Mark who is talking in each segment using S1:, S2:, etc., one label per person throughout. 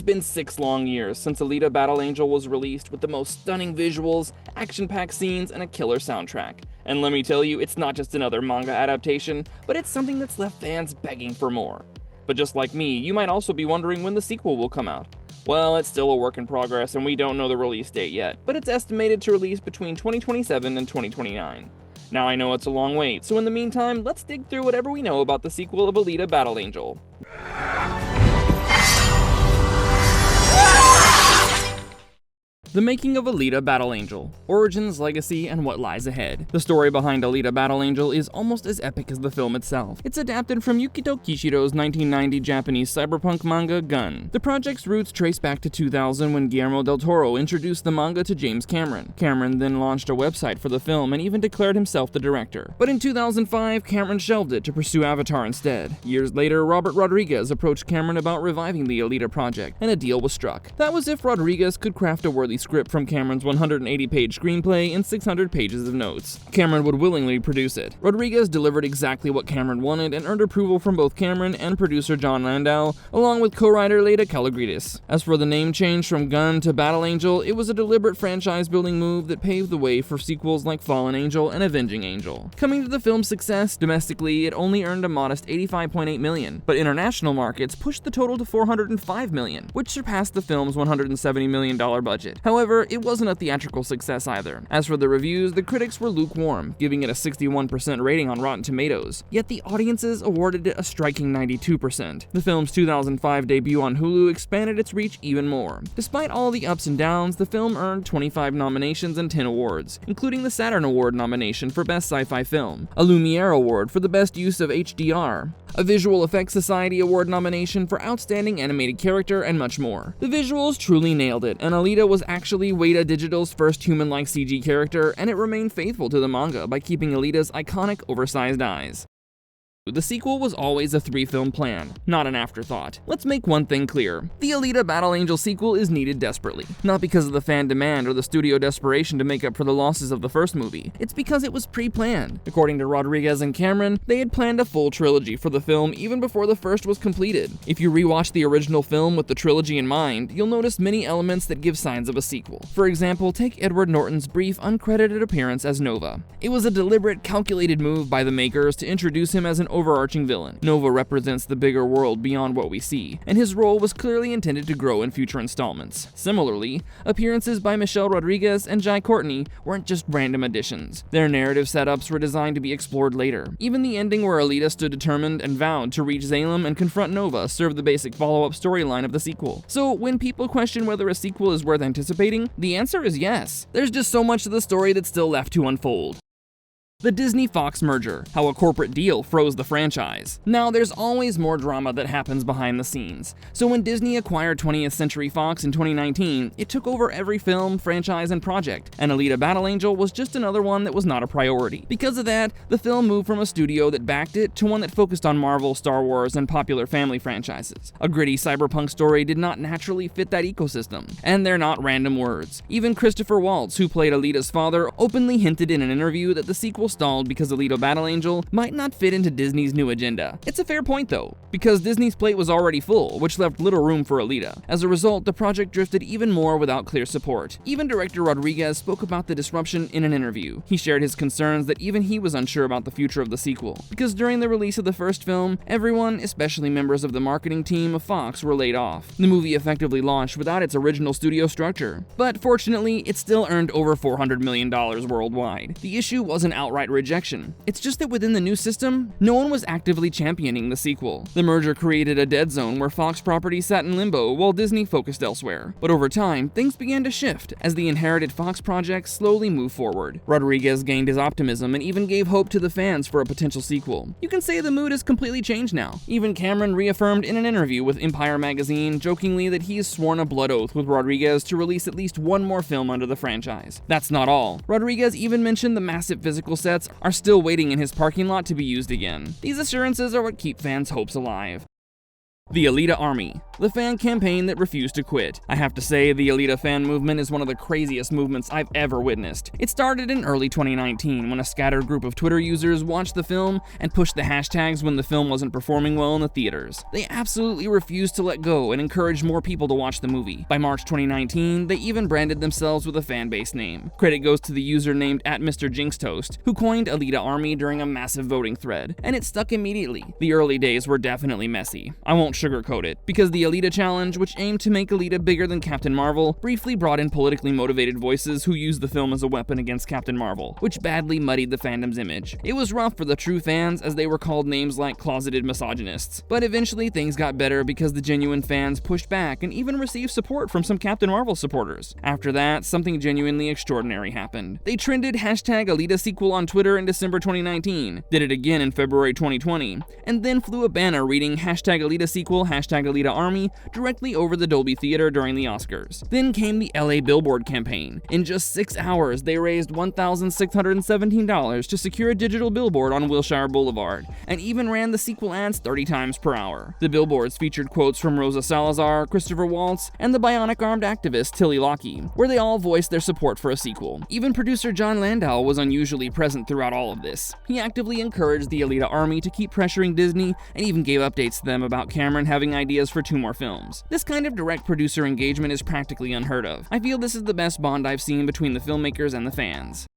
S1: It's been 6 long years since Alita Battle Angel was released with the most stunning visuals, action-packed scenes, and a killer soundtrack. And let me tell you, it's not just another manga adaptation, but it's something that's left fans begging for more. But just like me, you might also be wondering when the sequel will come out. Well, it's still a work in progress and we don't know the release date yet, but it's estimated to release between 2027 and 2029. Now I know it's a long wait, so in the meantime, let's dig through whatever we know about the sequel of Alita Battle Angel. The making of Alita Battle Angel, origins, legacy, and what lies ahead. The story behind Alita Battle Angel is almost as epic as the film itself. It's adapted from Yukito Kishiro's 1990 Japanese cyberpunk manga Gun. The project's roots trace back to 2000 when Guillermo del Toro introduced the manga to James Cameron. Cameron then launched a website for the film and even declared himself the director. But in 2005, Cameron shelved it to pursue Avatar instead. Years later, Robert Rodriguez approached Cameron about reviving the Alita project, and a deal was struck. That was if Rodriguez could craft a worthy script from Cameron's 180-page screenplay and 600 pages of notes. Cameron would willingly produce it. Rodriguez delivered exactly what Cameron wanted and earned approval from both Cameron and producer John Landau, along with co-writer Leda Kalogridis. As for the name change from Gun to Battle Angel, it was a deliberate franchise-building move that paved the way for sequels like Fallen Angel and Avenging Angel. Coming to the film's success, domestically, it only earned a modest $85.8 million, but international markets pushed the total to $405 million, which surpassed the film's $170 million budget. However, it wasn't a theatrical success either. As for the reviews, the critics were lukewarm, giving it a 61% rating on Rotten Tomatoes, yet the audiences awarded it a striking 92%. The film's 2005 debut on Hulu expanded its reach even more. Despite all the ups and downs, the film earned 25 nominations and 10 awards, including the Saturn Award nomination for Best Sci-Fi Film, a Lumiere Award for the Best Use of HDR, a Visual Effects Society Award nomination for Outstanding Animated Character, and much more. The visuals truly nailed it, and Alita was actually Weta Digital's first human-like CG character, and it remained faithful to the manga by keeping Alita's iconic oversized eyes. The sequel was always a 3-film plan, not an afterthought. Let's make one thing clear. The Alita Battle Angel sequel is needed desperately. Not because of the fan demand or the studio desperation to make up for the losses of the first movie. It's because it was pre-planned. According to Rodriguez and Cameron, they had planned a full trilogy for the film even before the first was completed. If you rewatch the original film with the trilogy in mind, you'll notice many elements that give signs of a sequel. For example, take Edward Norton's brief, uncredited appearance as Nova. It was a deliberate, calculated move by the makers to introduce him as an overarching villain. Nova represents the bigger world beyond what we see, and his role was clearly intended to grow in future installments. Similarly, appearances by Michelle Rodriguez and Jai Courtney weren't just random additions. Their narrative setups were designed to be explored later. Even the ending where Alita stood determined and vowed to reach Zalem and confront Nova served the basic follow-up storyline of the sequel. So when people question whether a sequel is worth anticipating, the answer is yes. There's just so much of the story that's still left to unfold. The Disney-Fox merger, how a corporate deal froze the franchise. Now, there's always more drama that happens behind the scenes. So when Disney acquired 20th Century Fox in 2019, it took over every film, franchise, and project, and Alita Battle Angel was just another one that was not a priority. Because of that, the film moved from a studio that backed it to one that focused on Marvel, Star Wars, and popular family franchises. A gritty cyberpunk story did not naturally fit that ecosystem, and they're not random words. Even Christopher Waltz, who played Alita's father, openly hinted in an interview that the sequel stalled because Alita Battle Angel might not fit into Disney's new agenda. It's a fair point though, because Disney's plate was already full, which left little room for Alita. As a result, the project drifted even more without clear support. Even director Rodriguez spoke about the disruption in an interview. He shared his concerns that even he was unsure about the future of the sequel, because during the release of the first film, everyone, especially members of the marketing team of Fox, were laid off. The movie effectively launched without its original studio structure. But fortunately, it still earned over $400 million worldwide. The issue wasn't outright rejection. It's just that within the new system, no one was actively championing the sequel. The merger created a dead zone where Fox properties sat in limbo while Disney focused elsewhere. But over time, things began to shift as the inherited Fox projects slowly moved forward. Rodriguez gained his optimism and even gave hope to the fans for a potential sequel. You can say the mood has completely changed now. Even Cameron reaffirmed in an interview with Empire magazine jokingly that he's sworn a blood oath with Rodriguez to release at least one more film under the franchise. That's not all. Rodriguez even mentioned the massive physical sets are still waiting in his parking lot to be used again. These assurances are what keep fans' hopes alive. The Alita Army, the fan campaign that refused to quit. I have to say, the Alita fan movement is one of the craziest movements I've ever witnessed. It started in early 2019 when a scattered group of Twitter users watched the film and pushed the hashtags when the film wasn't performing well in the theaters. They absolutely refused to let go and encouraged more people to watch the movie. By March 2019, they even branded themselves with a fan-based name. Credit goes to the user named @MrJinxToast, who coined Alita Army during a massive voting thread, and it stuck immediately. The early days were definitely messy. I won't sugarcoat it, because the Alita Challenge, which aimed to make Alita bigger than Captain Marvel, briefly brought in politically motivated voices who used the film as a weapon against Captain Marvel, which badly muddied the fandom's image. It was rough for the true fans, as they were called names like closeted misogynists. But eventually things got better because the genuine fans pushed back and even received support from some Captain Marvel supporters. After that, something genuinely extraordinary happened. They trended #Alita sequel on Twitter in December 2019, did it again in February 2020, and then flew a banner reading #Alita sequel, #Alita Army directly over the Dolby Theater during the Oscars. Then came the LA Billboard campaign. In just 6 hours, they raised $1,617 to secure a digital billboard on Wilshire Boulevard, and even ran the sequel ads 30 times per hour. The billboards featured quotes from Rosa Salazar, Christopher Waltz, and the bionic-armed activist Tilly Lockheed, where they all voiced their support for a sequel. Even producer John Landau was unusually present throughout all of this. He actively encouraged the Alita Army to keep pressuring Disney, and even gave updates to them about Cameron having ideas for 2 more films. This kind of direct producer engagement is practically unheard of. I feel this is the best bond I've seen between the filmmakers and the fans.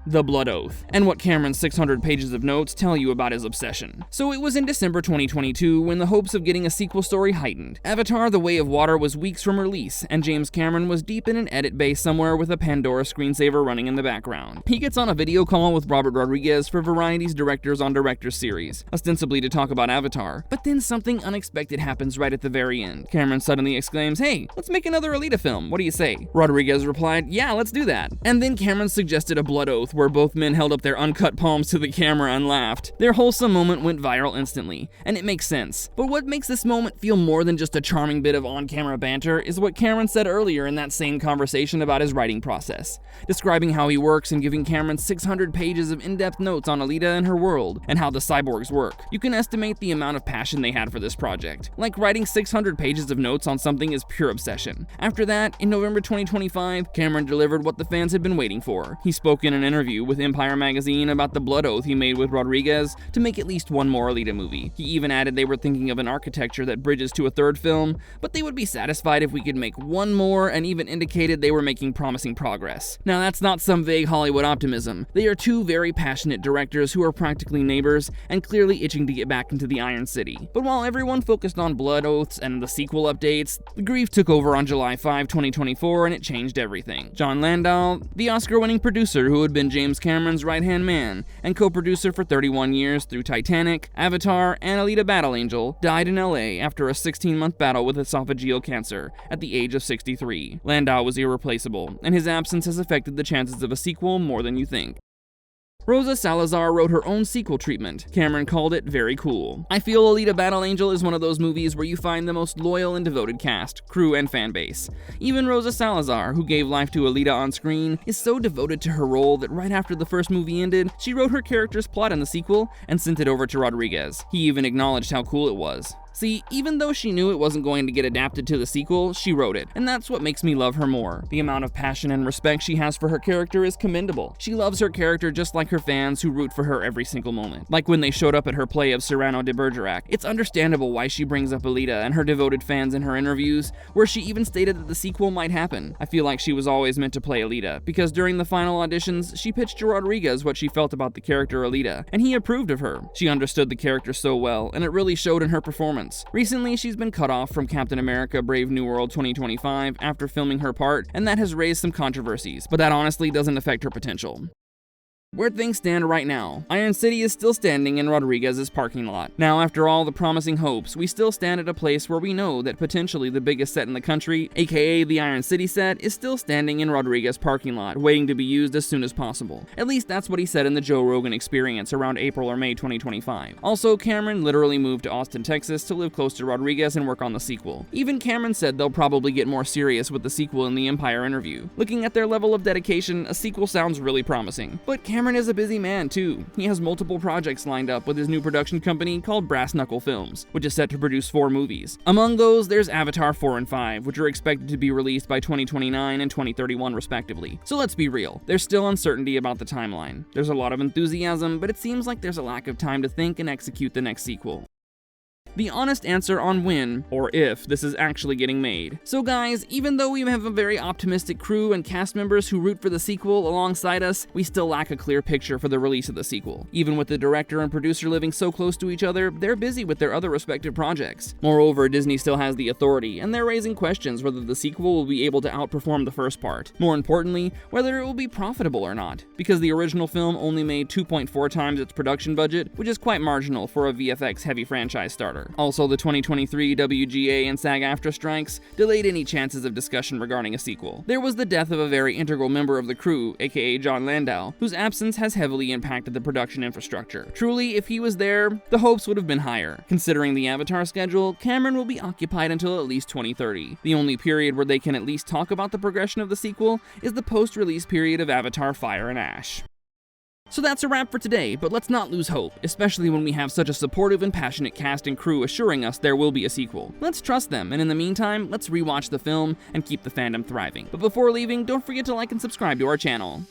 S1: The Blood Oath, and what Cameron's 600 pages of notes tell you about his obsession. So it was in December 2022 when the hopes of getting a sequel story heightened. Avatar: The Way of Water was weeks from release, and James Cameron was deep in an edit bay somewhere with a Pandora screensaver running in the background. He gets on a video call with Robert Rodriguez for Variety's Directors on Directors series, ostensibly to talk about Avatar, but then something unexpected happens right at the very end. Cameron suddenly exclaims, "Hey, let's make another Alita film, what do you say?" Rodriguez replied, "Yeah, let's do that." And then Cameron suggested a Blood Oath, where both men held up their uncut palms to the camera and laughed. Their wholesome moment went viral instantly, and it makes sense. But what makes this moment feel more than just a charming bit of on-camera banter is what Cameron said earlier in that same conversation about his writing process, describing how he works and giving Cameron 600 pages of in-depth notes on Alita and her world, and how the cyborgs work. You can estimate the amount of passion they had for this project. Like, writing 600 pages of notes on something is pure obsession. After that, in November 2025, Cameron delivered what the fans had been waiting for. He spoke in an interview with Empire magazine about the blood oath he made with Rodriguez to make at least one more Alita movie. He even added they were thinking of an architecture that bridges to a third film, but they would be satisfied if we could make one more, and even indicated they were making promising progress. Now, that's not some vague Hollywood optimism. They are 2 very passionate directors who are practically neighbors and clearly itching to get back into the Iron City. But while everyone focused on blood oaths and the sequel updates, the grief took over on July 5, 2024, and it changed everything. John Landau, the Oscar-winning producer who had been James Cameron's right-hand man and co-producer for 31 years through Titanic, Avatar, and Alita Battle Angel, died in LA after a 16-month battle with esophageal cancer at the age of 63. Landau was irreplaceable, and his absence has affected the chances of a sequel more than you think. Rosa Salazar wrote her own sequel treatment. Cameron called it very cool. I feel Alita Battle Angel is one of those movies where you find the most loyal and devoted cast, crew, and fan base. Even Rosa Salazar, who gave life to Alita on screen, is so devoted to her role that right after the first movie ended, she wrote her character's plot in the sequel and sent it over to Rodriguez. He even acknowledged how cool it was. See, even though she knew it wasn't going to get adapted to the sequel, she wrote it, and that's what makes me love her more. The amount of passion and respect she has for her character is commendable. She loves her character just like her fans who root for her every single moment. Like when they showed up at her play of Cyrano de Bergerac. It's understandable why she brings up Alita and her devoted fans in her interviews, where she even stated that the sequel might happen. I feel like she was always meant to play Alita, because during the final auditions, she pitched to Rodriguez what she felt about the character Alita, and he approved of her. She understood the character so well, and it really showed in her performance. Recently, she's been cut off from Captain America: Brave New World 2025 after filming her part, and that has raised some controversies, but that honestly doesn't affect her potential. Where things stand right now, Iron City is still standing in Rodriguez's parking lot. Now, after all the promising hopes, we still stand at a place where we know that potentially the biggest set in the country, aka the Iron City set, is still standing in Rodriguez's parking lot, waiting to be used as soon as possible. At least that's what he said in the Joe Rogan Experience around April or May 2025. Also, Cameron literally moved to Austin, Texas to live close to Rodriguez and work on the sequel. Even Cameron said they'll probably get more serious with the sequel in the Empire interview. Looking at their level of dedication, a sequel sounds really promising. But Cameron Cameron is a busy man too. He has multiple projects lined up with his new production company called Brass Knuckle Films, which is set to produce 4 movies. Among those, there's Avatar 4 and 5, which are expected to be released by 2029 and 2031 respectively. So let's be real, there's still uncertainty about the timeline. There's a lot of enthusiasm, but it seems like there's a lack of time to think and execute the next sequel. The honest answer on when, or if, this is actually getting made. So guys, even though we have a very optimistic crew and cast members who root for the sequel alongside us, we still lack a clear picture for the release of the sequel. Even with the director and producer living so close to each other, they're busy with their other respective projects. Moreover, Disney still has the authority, and they're raising questions whether the sequel will be able to outperform the first part. More importantly, whether it will be profitable or not, because the original film only made 2.4 times its production budget, which is quite marginal for a VFX-heavy franchise starter. Also, the 2023 WGA and SAG-AFTRA strikes delayed any chances of discussion regarding a sequel. There was the death of a very integral member of the crew, aka John Landau, whose absence has heavily impacted the production infrastructure. Truly, if he was there, the hopes would have been higher. Considering the Avatar schedule, Cameron will be occupied until at least 2030. The only period where they can at least talk about the progression of the sequel is the post-release period of Avatar Fire and Ash. So that's a wrap for today, but let's not lose hope, especially when we have such a supportive and passionate cast and crew assuring us there will be a sequel. Let's trust them, and in the meantime, let's rewatch the film and keep the fandom thriving. But before leaving, don't forget to like and subscribe to our channel.